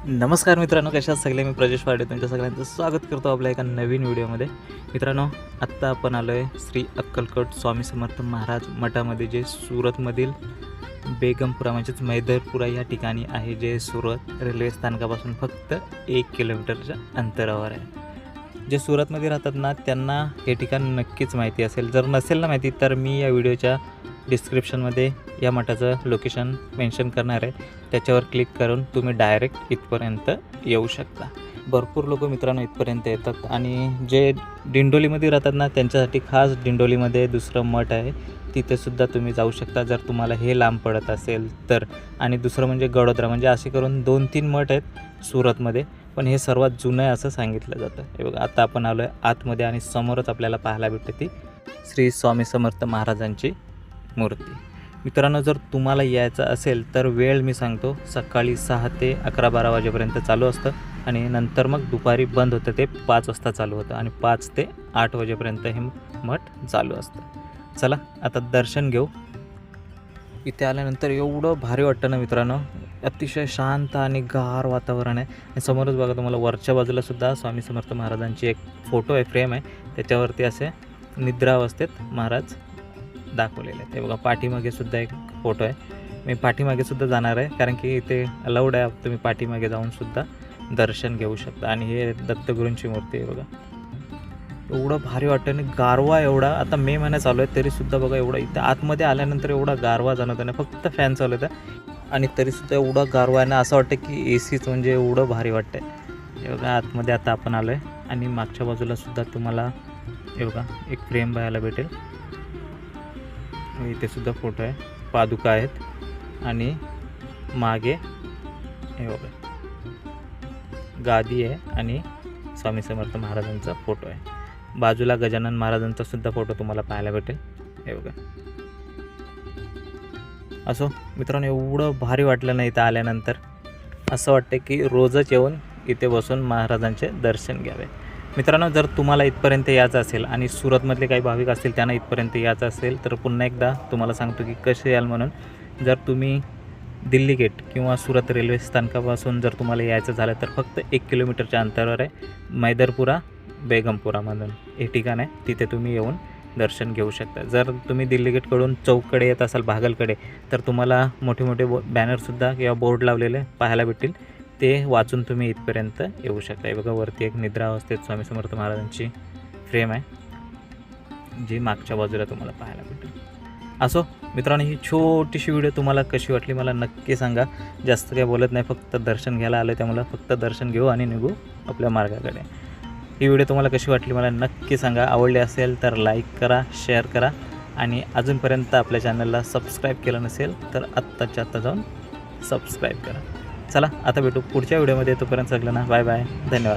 नमस्कार मित्रांनो, कशा सगळे. मी प्रजेश पारडे तुमच्या सगळ्यांचं स्वागत करतो आपल्या एका नवीन व्हिडिओमध्ये. मित्रांनो, आत्ता आपण आलो आहे श्री अक्कलकोट स्वामी समर्थ महाराज मठामध्ये, जे सुरतमधील बेगमपुरा म्हणजेच मैदरपुरा या ठिकाणी आहे, जे सुरत रेल्वे स्थानकापासून फक्त 1 किलोमीटरच्या अंतरावर आहे. जे सुरतमध्ये राहतात ना, त्यांना हे ठिकाण नक्कीच माहिती असेल. जर नसेल ना माहिती, तर मी या व्हिडिओच्या डिस्क्रिप्शनमध्ये या मठाचं लोकेशन मेन्शन करणार आहे. त्याच्यावर क्लिक करून तुम्ही डायरेक्ट इथपर्यंत येऊ शकता. भरपूर लोक मित्रांनो इथपर्यंत येतात, आणि जे दिंडोलीमध्ये राहतात ना, त्यांच्यासाठी खास दिंडोलीमध्ये दुसरं मठ आहे, तिथेसुद्धा तुम्ही जाऊ शकता जर तुम्हाला हे लांब पडत असेल तर. आणि दुसरं म्हणजे गडोदरा, म्हणजे असे करून 2-3 मठ आहेत सुरतमध्ये, पण हे सर्वात जुनं आहे असं सांगितलं जातं. हे बघा, आता आपण आलो आहे आतमध्ये, आणि समोरच आपल्याला पाहायला भेटते ती श्री स्वामी समर्थ महाराजांची मूर्ती. मित्रांनो, जर तुम्हाला यायचं असेल तर वेळ मी सांगतो. सकाळी 6 ते 11-12 वाजेपर्यंत चालू असतं, आणि नंतर मग दुपारी बंद होतं, ते 5 वाजता चालू होतं, आणि 5 ते 8 वाजेपर्यंत हे मठ चालू असतं. चला आता दर्शन घेऊ. इथे आल्यानंतर एवढं भारी वाटतं ना मित्रांनो, अतिशय शांत आणि गार वातावरण आहे. आणि समोरच बघा, तुम्हाला वरच्या बाजूलासुद्धा स्वामी समर्थ महाराजांची एक फोटो आहे, फ्रेम आहे, त्याच्यावरती असे निद्रावस्थेत महाराज दाखवलेले आहेत. ते बघा, पाठीमागे सुद्धा एक फोटो आहे. मी पाठीमागे सुद्धा जाणार आहे, कारण की इथे अलाउड आहे, तुम्ही पाठीमागे जाऊन सुद्धा दर्शन घेऊ शकता. आणि हे दत्तगुरूंची मूर्ती आहे बघा. एवढं भारी वाटतं, आणि गारवा एवढा, आता मे महिना चालू आहे तरीसुद्धा बघा, एवढा इथे आतमध्ये आल्यानंतर एवढा गारवा जाणवतो ना, फक्त फॅन चालू होता आणि तरीसुद्धा एवढा गारवा आहे ना, असं वाटतं की AC म्हणजे एवढं भारी वाटतं आहे. हे बघा, आतमध्ये आता आपण आलो आहे, आणि मागच्या बाजूलासुद्धा तुम्हाला हे बघा एक फ्रेम पाहायला भेटेल. इथे सुद्धा फोटो आहे, पादुका आहेत, आणि मागे हे बघा गादी आहे, आणि स्वामी समर्थ महाराजांचा फोटो आहे. बाजूला गजानन महाराजांचा सुद्धा फोटो तुम्हाला पाहायला भेटेल. हे बघा. असो मित्रांनो, एवढं भारी वाटलं ना इथं आल्यानंतर, असं वाटतं की रोजच येऊन इथे बसून महाराजांचे दर्शन घ्यावे. मित्रांनो, जर तुम्हाला इथपर्यंत यायचं असेल, आणि सुरतमधले काही भाविक असतील त्यांना इथपर्यंत यायचं असेल, तर पुन्हा एकदा तुम्हाला सांगतो की कसे याल म्हणून. जर तुम्ही दिल्ली गेट किंवा सुरत रेल्वे स्थानकापासून जर तुम्हाला यायचं झालं, तर फक्त 1 किलोमीटरच्या अंतरावर आहे मैदरपुरा बेगमपुरामधून हे ठिकाण आहे. तिथे तुम्ही येऊन दर्शन घेऊ शकता. जर तुम्ही दिल्ली गेटकडून चौककडे येत असाल, भागलकडे, तर तुम्हाला मोठे मोठे बॅनरसुद्धा किंवा बोर्ड लावलेले पाहायला भेटतील, ते वाचून तुम्ही इथपर्यंत येऊ शकता. हे बघा, वरती एक निद्रावस्थेत स्वामी समर्थ महाराजांची फ्रेम आहे, जी मागच्या बाजूला तुम्हाला पाहायला भेटेल. असो मित्रांनो, ही छोटीशी व्हिडिओ तुम्हाला कशी वाटली मला नक्की सांगा. जास्त काही बोलत नाही, फक्त दर्शन घ्यायला आलं, त्यामुळे फक्त दर्शन घेऊ आणि निघू आपल्या मार्गाकडे. ही व्हिडिओ तुम्हाला कशी वाटली मला नक्की सांगा. आवडली असेल तर लाईक करा, शेअर करा, आणि अजूनपर्यंत आपल्या चॅनलला सबस्क्राईब केलं नसेल तर आत्ताच्या आत्ता जाऊन सबस्क्राईब करा. चला आता भेटू पुढच्या व्हिडिओमध्ये. तोपर्यंत सगळ्यांना बाय बाय, धन्यवाद.